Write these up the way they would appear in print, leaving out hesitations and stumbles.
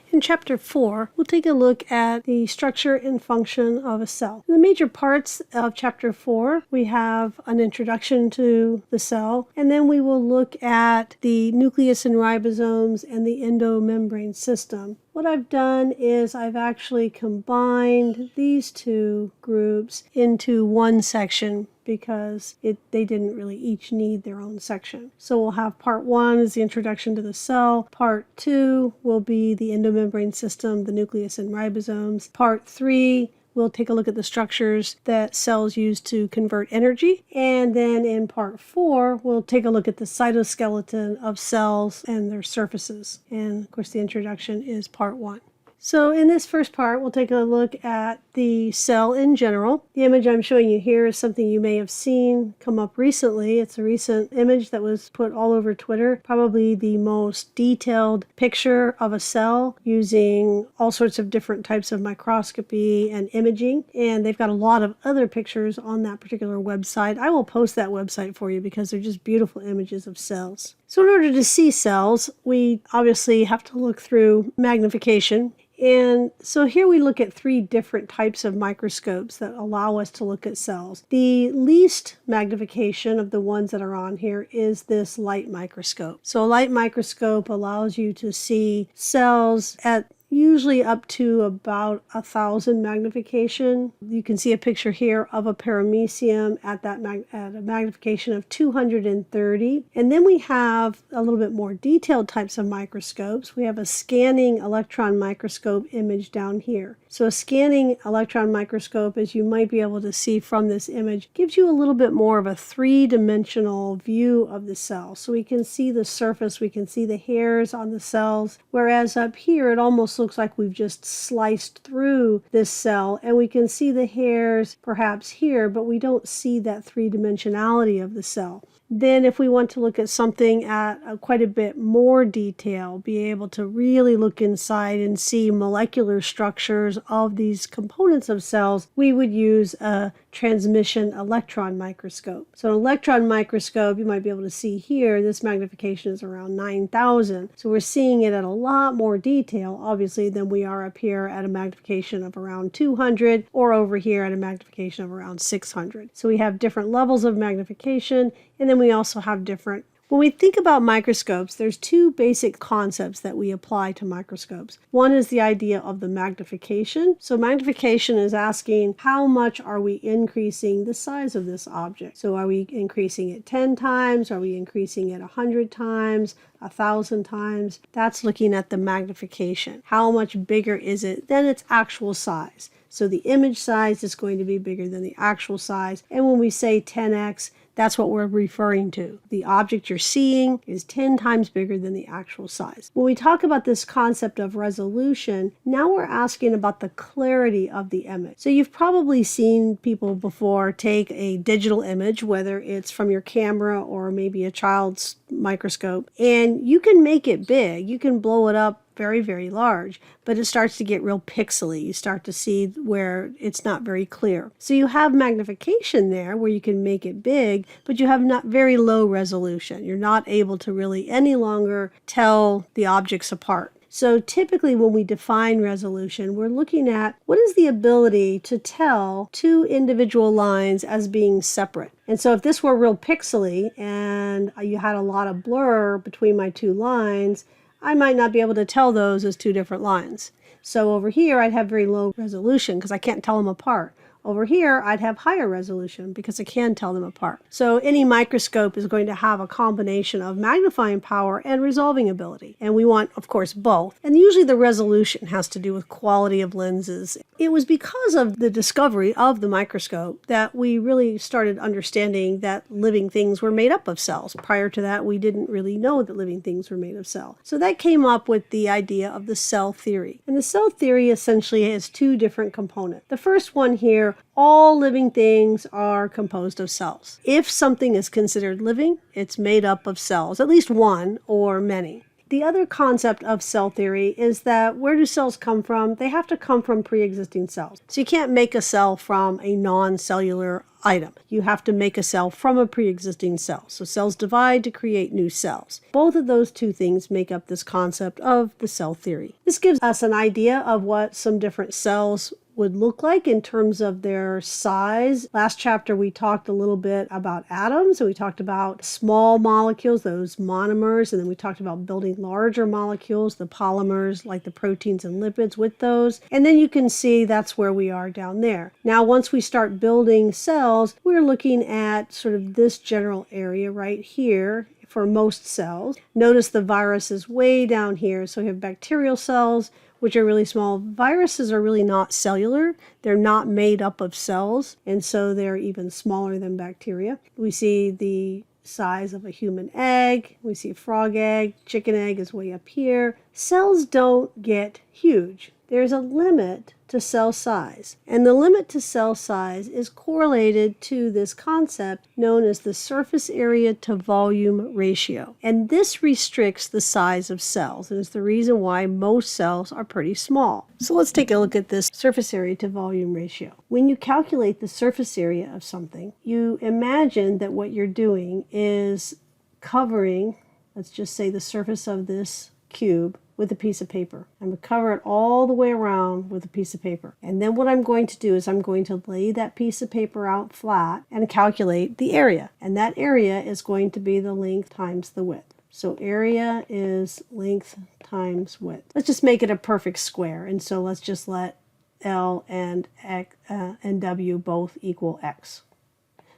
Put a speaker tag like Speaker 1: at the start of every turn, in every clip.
Speaker 1: In Chapter 4, we'll take a look at the structure and function of a cell. In the major parts of Chapter 4, we have an introduction to the cell, and then we will look at the nucleus and ribosomes and the endomembrane system. What I've done is I've actually combined these two groups into one section because they didn't really each need their own section. So we'll have part 1 is the introduction to the cell. Part 2 will be the endomembrane system, the nucleus and ribosomes. Part 3 we'll take a look at the structures that cells use to convert energy. And then in part 4, we'll take a look at the cytoskeleton of cells and their surfaces. And of course, the introduction is part 1. So in this first part, we'll take a look at the cell in general. The image I'm showing you here is something you may have seen come up recently. It's a recent image that was put all over Twitter, probably the most detailed picture of a cell using all sorts of different types of microscopy and imaging. And they've got a lot of other pictures on that particular website. I will post that website for you because they're just beautiful images of cells. So in order to see cells, we obviously have to look through magnification. And so here we look at 3 different types of microscopes that allow us to look at cells. The least magnification of the ones that are on here is this light microscope. So a light microscope allows you to see cells at usually up to about 1,000 magnification. You can see a picture here of a paramecium at a magnification of 230. And then we have a little bit more detailed types of microscopes. We have a scanning electron microscope image down here. So a scanning electron microscope, as you might be able to see from this image, gives you a little bit more of a 3-dimensional view of the cell. So we can see the surface, we can see the hairs on the cells, whereas up here it almost looks like we've just sliced through this cell, and we can see the hairs perhaps here, but we don't see that 3-dimensionality of the cell. Then if we want to look at something at quite a bit more detail, be able to really look inside and see molecular structures of these components of cells, we would use a transmission electron microscope. So an electron microscope, you might be able to see here, this magnification is around 9,000. So we're seeing it at a lot more detail, obviously, than we are up here at a magnification of around 200 or over here at a magnification of around 600. So we have different levels of magnification, and then we also have different. When we think about microscopes, there's 2 basic concepts that we apply to microscopes. One is the idea of the magnification. So magnification is asking how much are we increasing the size of this object. So are we increasing it 10 times? Are we increasing it 100 times? 1,000 times? That's looking at the magnification. How much bigger is it than its actual size? So the image size is going to be bigger than the actual size. And when we say 10x, that's what we're referring to. The object you're seeing is 10 times bigger than the actual size. When we talk about this concept of resolution, now we're asking about the clarity of the image. So you've probably seen people before take a digital image, whether it's from your camera or maybe a child's microscope, and you can make it big. You can blow it up very, very large, but it starts to get real pixely. You start to see where it's not very clear. So you have magnification there where you can make it big, but you have not very low resolution. You're not able to really any longer tell the objects apart. So typically when we define resolution, we're looking at what is the ability to tell 2 individual lines as being separate. And so if this were real pixely and you had a lot of blur between my 2 lines, I might not be able to tell those as 2 different lines. So over here, I'd have very low resolution because I can't tell them apart. Over here, I'd have higher resolution because I can tell them apart. So any microscope is going to have a combination of magnifying power and resolving ability. And we want, of course, both. And usually the resolution has to do with quality of lenses. It was because of the discovery of the microscope that we really started understanding that living things were made up of cells. Prior to that, we didn't really know that living things were made of cells. So that came up with the idea of the cell theory. And the cell theory essentially has 2 different components. The first one here, all living things are composed of cells. If something is considered living, it's made up of cells, at least one or many. The other concept of cell theory is that where do cells come from? They have to come from pre-existing cells. So you can't make a cell from a non-cellular item. You have to make a cell from a pre-existing cell. So cells divide to create new cells. Both of those two things make up this concept of the cell theory. This gives us an idea of what some different cells would look like in terms of their size. Last chapter we talked a little bit about atoms, and we talked about small molecules, those monomers, and then we talked about building larger molecules, the polymers like the proteins and lipids with those. And then you can see that's where we are down there. Now once we start building cells, we're looking at sort of this general area right here for most cells. Notice the virus is way down here. So we have bacterial cells, which are really small. Viruses are really not cellular. They're not made up of cells, and so they're even smaller than bacteria. We see the size of a human egg. We see a frog egg. Chicken egg is way up here. Cells don't get huge. There's a limit to cell size, and the limit to cell size is correlated to this concept known as the surface area to volume ratio. And this restricts the size of cells, and it's the reason why most cells are pretty small. So let's take a look at this surface area to volume ratio. When you calculate the surface area of something, you imagine that what you're doing is covering, let's just say, the surface of this cube with a piece of paper. I'm going to cover it all the way around with a piece of paper. And then what I'm going to do is I'm going to lay that piece of paper out flat and calculate the area. And that area is going to be the length times the width. So area is length times width. Let's just make it a perfect square. And so let's just let L and X, and W both equal X.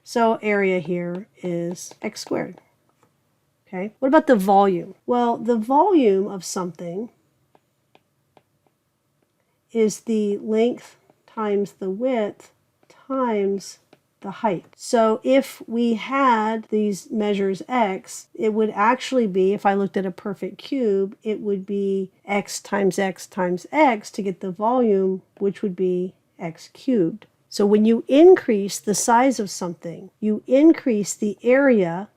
Speaker 1: So area here is X squared. Okay. What about the volume? Well, the volume of something is the length times the width times the height. So if we had these measures X, it would actually be, if I looked at a perfect cube, it would be X times X times X to get the volume, which would be X cubed. So when you increase the size of something, you increase the area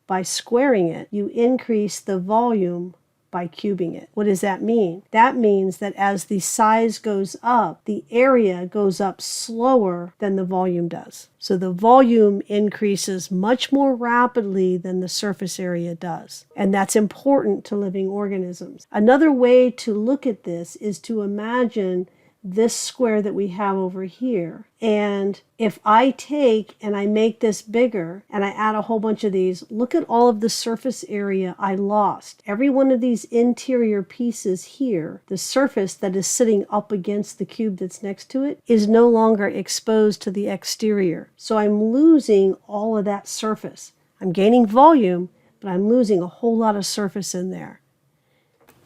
Speaker 1: by squaring it, you increase the volume by cubing it. What does that mean? That means that as the size goes up, the area goes up slower than the volume does. So the volume increases much more rapidly than the surface area does. And that's important to living organisms. Another way to look at this is to imagine this square that we have over here. And if I take and I make this bigger and I add a whole bunch of these, look at all of the surface area I lost. Every one of these interior pieces here, the surface that is sitting up against the cube that's next to it, is no longer exposed to the exterior. So I'm losing all of that surface. I'm gaining volume, but I'm losing a whole lot of surface in there.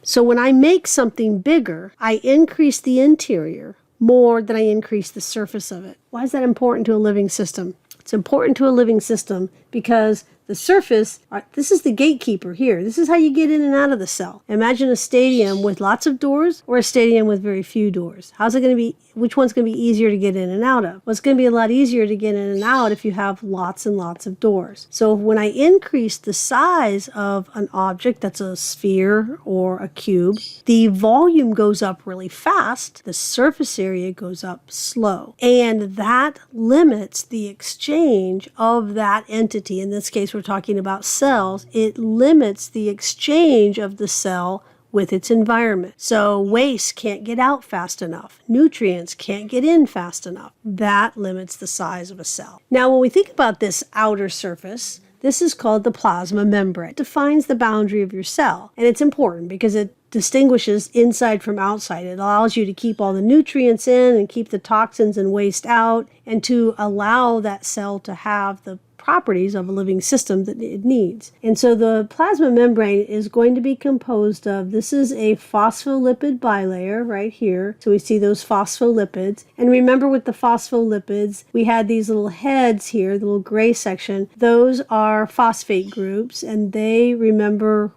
Speaker 1: So when I make something bigger, I increase the interior more than I increase the surface of it. Why is that important to a living system? It's important to a living system because the surface, this is the gatekeeper here. This is how you get in and out of the cell. Imagine a stadium with lots of doors or a stadium with very few doors. How's it going to be? Which one's going to be easier to get in and out of? Well, it's going to be a lot easier to get in and out if you have lots and lots of doors. So when I increase the size of an object that's a sphere or a cube, the volume goes up really fast. The surface area goes up slow. And that limits the exchange of that entity. In this case, we're talking about cells. It limits the exchange of the cell with its environment. So waste can't get out fast enough. Nutrients can't get in fast enough. That limits the size of a cell. Now, when we think about this outer surface, this is called the plasma membrane. It defines the boundary of your cell. And it's important because it distinguishes inside from outside. It allows you to keep all the nutrients in and keep the toxins and waste out, and to allow that cell to have the properties of a living system that it needs. And so the plasma membrane is going to be composed of, this is a phospholipid bilayer right here. So we see those phospholipids. And remember with the phospholipids, we had these little heads here, the little gray section. Those are phosphate groups, and they, remember,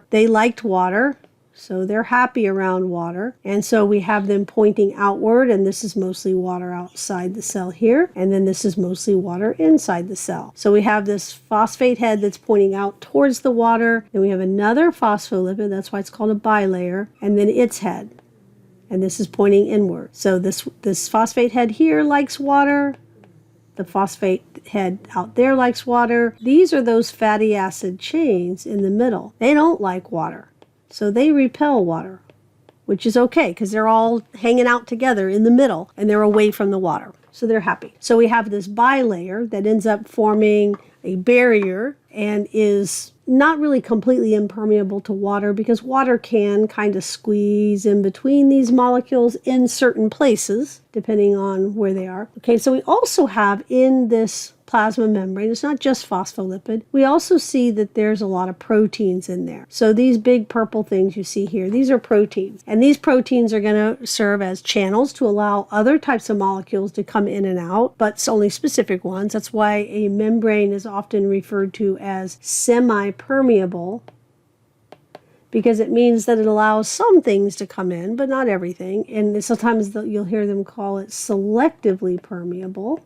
Speaker 1: they liked water. So they're happy around water. And so we have them pointing outward, and this is mostly water outside the cell here. And then this is mostly water inside the cell. So we have this phosphate head that's pointing out towards the water. Then we have another phospholipid, that's why it's called a bilayer, and then its head. And this is pointing inward. So this phosphate head here likes water. The phosphate head out there likes water. These are those fatty acid chains in the middle. They don't like water. So they repel water, which is okay because they're all hanging out together in the middle and they're away from the water. So they're happy. So we have this bilayer that ends up forming a barrier and is not really completely impermeable to water because water can kind of squeeze in between these molecules in certain places, depending on where they are. Okay, so we also have in this plasma membrane, it's not just phospholipid, we also see that there's a lot of proteins in there. So these big purple things you see here, these are proteins. And these proteins are going to serve as channels to allow other types of molecules to come in and out, but it's only specific ones. That's why a membrane is often referred to as semi-permeable, because it means that it allows some things to come in, but not everything. And sometimes you'll hear them call it selectively permeable,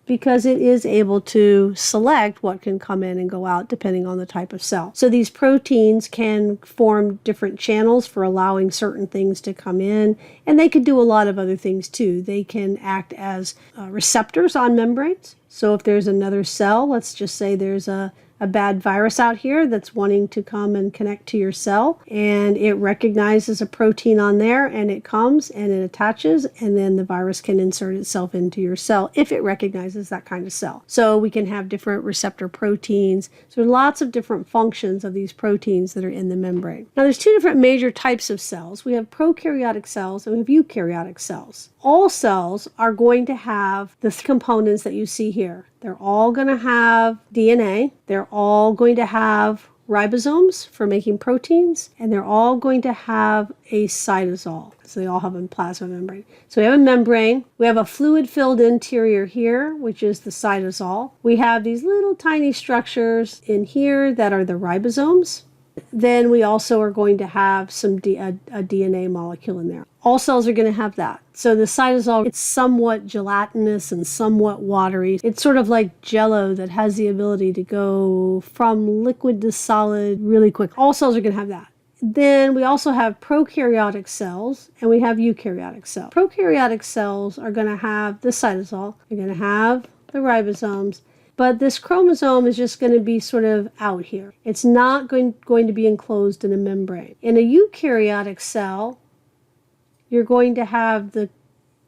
Speaker 1: because it is able to select what can come in and go out depending on the type of cell. So these proteins can form different channels for allowing certain things to come in, and they can do a lot of other things too. They can act as receptors on membranes. So if there's another cell, let's just say there's a bad virus out here that's wanting to come and connect to your cell, and it recognizes a protein on there, and it comes and it attaches, and then the virus can insert itself into your cell if it recognizes that kind of cell. So we can have different receptor proteins. So there are lots of different functions of these proteins that are in the membrane. Now there's two different major types of cells. We have prokaryotic cells and we have eukaryotic cells. All cells are going to have the components that you see here. They're all going to have DNA. They're all going to have ribosomes for making proteins, and they're all going to have a cytosol. So they all have a plasma membrane. So we have a membrane. We have a fluid-filled interior here, which is the cytosol. We have these little tiny structures in here that are the ribosomes. Then we also are going to have a DNA molecule in there. All cells are going to have that. So the cytosol, it's somewhat gelatinous and somewhat watery. It's sort of like Jell-O that has the ability to go from liquid to solid really quick. All cells are going to have that. Then we also have prokaryotic cells and we have eukaryotic cells. Prokaryotic cells are going to have the cytosol. They're going to have the ribosomes. But this chromosome is just going to be sort of out here. It's not going to be enclosed in a membrane. In a eukaryotic cell, you're going to have the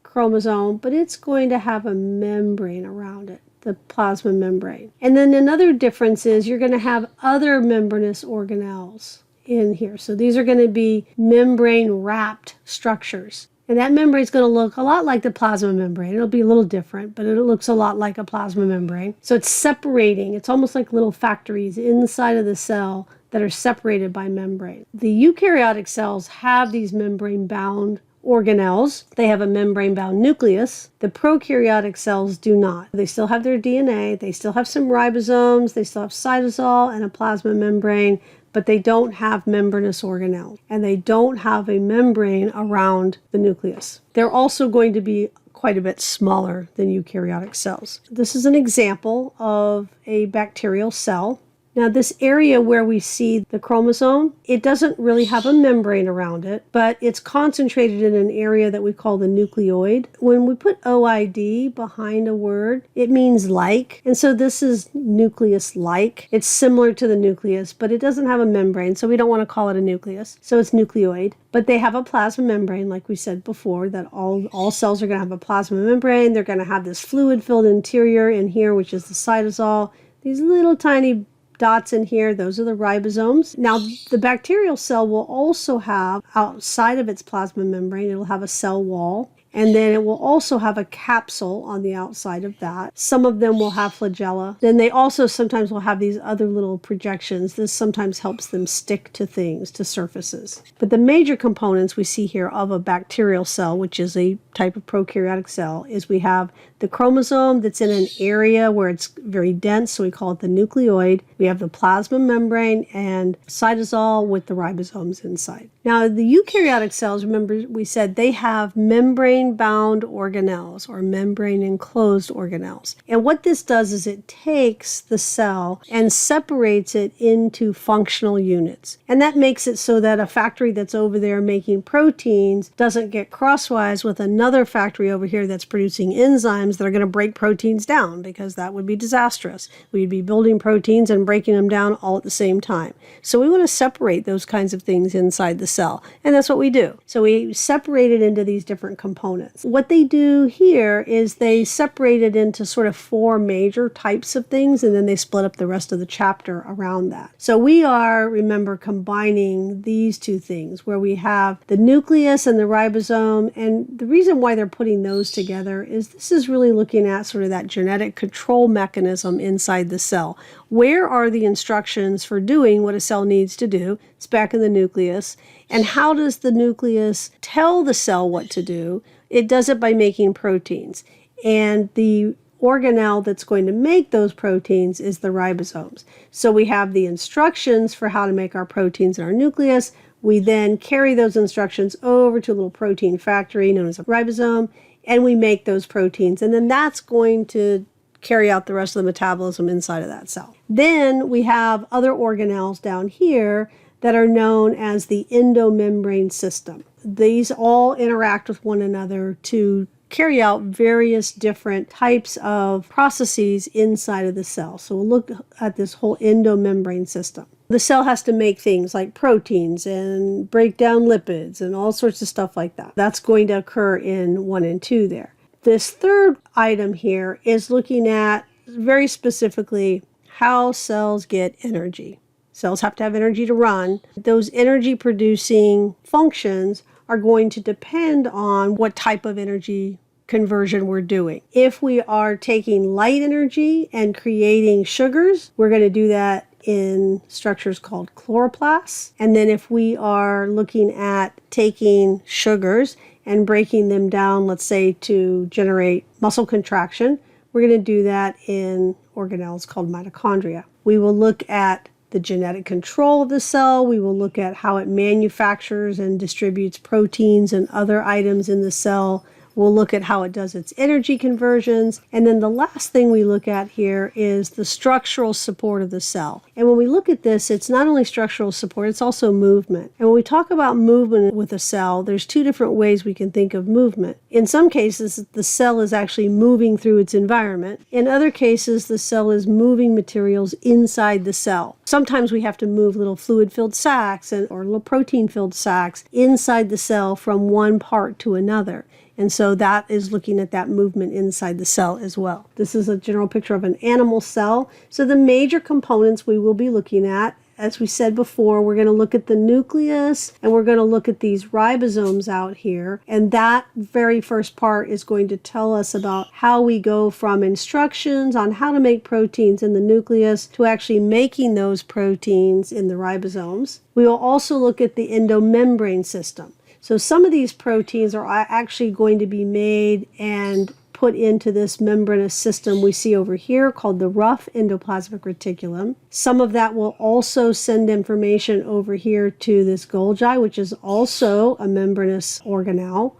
Speaker 1: chromosome, but it's going to have a membrane around it, the plasma membrane. And then another difference is you're going to have other membranous organelles in here. So these are going to be membrane-wrapped structures. And that membrane is going to look a lot like the plasma membrane. It'll be a little different, but it looks a lot like a plasma membrane. So it's separating. It's almost like little factories inside of the cell that are separated by membrane. The eukaryotic cells have these membrane-bound organelles. They have a membrane-bound nucleus. The prokaryotic cells do not. They still have their DNA. They still have some ribosomes. They still have cytosol and a plasma membrane, but they don't have membranous organelles, and they don't have a membrane around the nucleus. They're also going to be quite a bit smaller than eukaryotic cells. This is an example of a bacterial cell. Now this area where we see the chromosome, it doesn't really have a membrane around it, but it's concentrated in an area that we call the nucleoid. When we put OID behind a word, it means like, and so this is nucleus-like. It's similar to the nucleus, but it doesn't have a membrane, so we don't want to call it a nucleus. So it's nucleoid, but they have a plasma membrane, like we said before, that all cells are going to have a plasma membrane. They're going to have this fluid-filled interior in here, which is the cytosol. These little tiny dots in here, those are the ribosomes. Now, the bacterial cell will also have, outside of its plasma membrane, it'll have a cell wall. And then it will also have a capsule on the outside of that. Some of them will have flagella. Then they also sometimes will have these other little projections. This sometimes helps them stick to things, to surfaces. But the major components we see here of a bacterial cell, which is a type of prokaryotic cell, is we have the chromosome that's in an area where it's very dense, so we call it the nucleoid. We have the plasma membrane and cytosol with the ribosomes inside. Now, the eukaryotic cells, remember we said they have membrane-bound organelles or membrane-enclosed organelles. And what this does is it takes the cell and separates it into functional units. And that makes it so that a factory that's over there making proteins doesn't get crosswise with another factory over here that's producing enzymes that are going to break proteins down, because that would be disastrous. We'd be building proteins and breaking them down all at the same time. So we want to separate those kinds of things inside the cell, and that's what we do. So we separate it into these different components. What they do here is they separate it into sort of 4 major types of things, and then they split up the rest of the chapter around that. So we are, remember, combining these 2 things where we have the nucleus and the ribosome, and the reason why they're putting those together is this is really looking at sort of that genetic control mechanism inside the cell. Where are the instructions for doing what a cell needs to do? It's back in the nucleus. And how does the nucleus tell the cell what to do? It does it by making proteins. And the organelle that's going to make those proteins is the ribosomes. So we have the instructions for how to make our proteins in our nucleus. We then carry those instructions over to a little protein factory known as a ribosome, and we make those proteins. And then that's going to carry out the rest of the metabolism inside of that cell. Then we have other organelles down here that are known as the endomembrane system. These all interact with one another to carry out various different types of processes inside of the cell. So we'll look at this whole endomembrane system. The cell has to make things like proteins and break down lipids and all sorts of stuff like that. That's going to occur in 1 and 2 there. This third item here is looking at very specifically how cells get energy. Cells have to have energy to run. Those energy producing functions are going to depend on what type of energy conversion we're doing. If we are taking light energy and creating sugars, we're going to do that in structures called chloroplasts. And then if we are looking at taking sugars and breaking them down, let's say to generate muscle contraction, we're going to do that in organelles called mitochondria. We will look at the genetic control of the cell. We will look at how it manufactures and distributes proteins and other items in the cell. We'll look at how it does its energy conversions. And then the last thing we look at here is the structural support of the cell. And when we look at this, it's not only structural support, it's also movement. And when we talk about movement with a cell, there's 2 different ways we can think of movement. In some cases, the cell is actually moving through its environment. In other cases, the cell is moving materials inside the cell. Sometimes we have to move little fluid-filled sacs or little protein-filled sacs inside the cell from one part to another. And so that is looking at that movement inside the cell as well. This is a general picture of an animal cell. So the major components we will be looking at, as we said before, we're going to look at the nucleus and we're going to look at these ribosomes out here. And that very first part is going to tell us about how we go from instructions on how to make proteins in the nucleus to actually making those proteins in the ribosomes. We will also look at the endomembrane system. So some of these proteins are actually going to be made and put into this membranous system we see over here called the rough endoplasmic reticulum. Some of that will also send information over here to this Golgi, which is also a membranous organelle,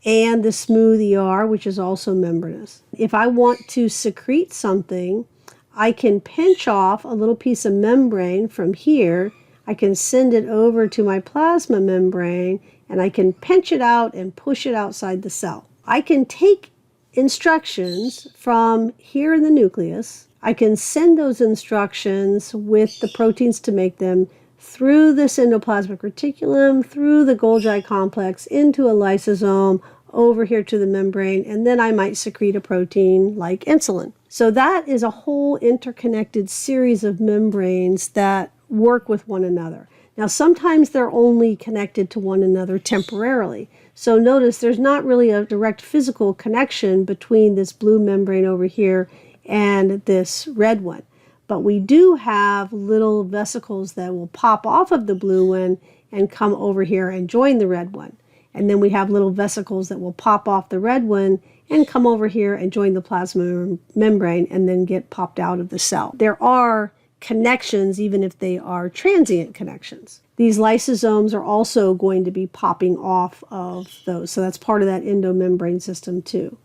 Speaker 1: and the smooth ER, which is also membranous. If I want to secrete something, I can pinch off a little piece of membrane from here. I can send it over to my plasma membrane, and I can pinch it out and push it outside the cell. I can take instructions from here in the nucleus. I can send those instructions with the proteins to make them through this endoplasmic reticulum, through the Golgi complex, into a lysosome, over here to the membrane, and then I might secrete a protein like insulin. So that is a whole interconnected series of membranes that work with one another. Now, sometimes they're only connected to one another temporarily. So notice there's not really a direct physical connection between this blue membrane over here and this red one. But we do have little vesicles that will pop off of the blue one and come over here and join the red one. And then we have little vesicles that will pop off the red one and come over here and join the plasma membrane and then get popped out of the cell. There are connections, even if they are transient connections. These lysosomes are also going to be popping off of those. So that's part of that endomembrane system too.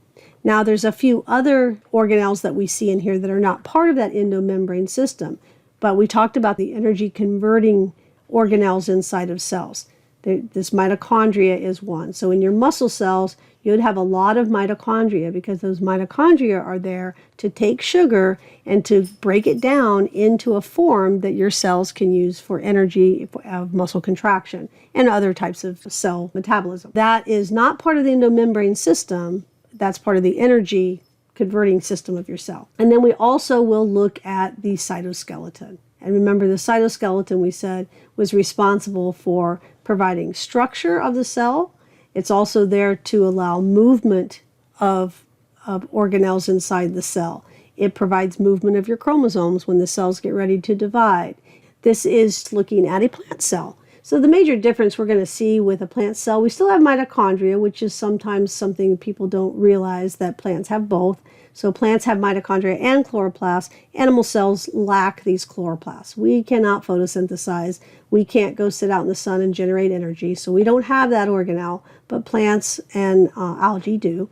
Speaker 1: Now there's a few other organelles that we see in here that are not part of that endomembrane system, but we talked about the energy converting organelles inside of cells. This mitochondria is one. So in your muscle cells, you'd have a lot of mitochondria because those mitochondria are there to take sugar and to break it down into a form that your cells can use for energy of muscle contraction and other types of cell metabolism. That is not part of the endomembrane system. That's part of the energy converting system of your cell. And then we also will look at the cytoskeleton. And remember, the cytoskeleton, we said, was responsible for providing structure of the cell. It's also there to allow movement of organelles inside the cell. It provides movement of your chromosomes when the cells get ready to divide. This is looking at a plant cell. So the major difference we're going to see with a plant cell, we still have mitochondria, which is sometimes something people don't realize that plants have both. So plants have mitochondria and chloroplasts. Animal cells lack these chloroplasts. We cannot photosynthesize. We can't go sit out in the sun and generate energy. So we don't have that organelle, but plants and algae do,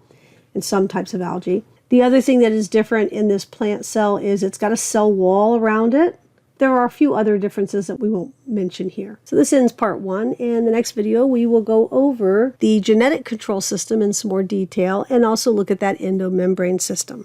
Speaker 1: and some types of algae. The other thing that is different in this plant cell is it's got a cell wall around it. There are a few other differences that we won't mention here. So this ends part 1. In the next video, we will go over the genetic control system in some more detail and also look at that endomembrane system.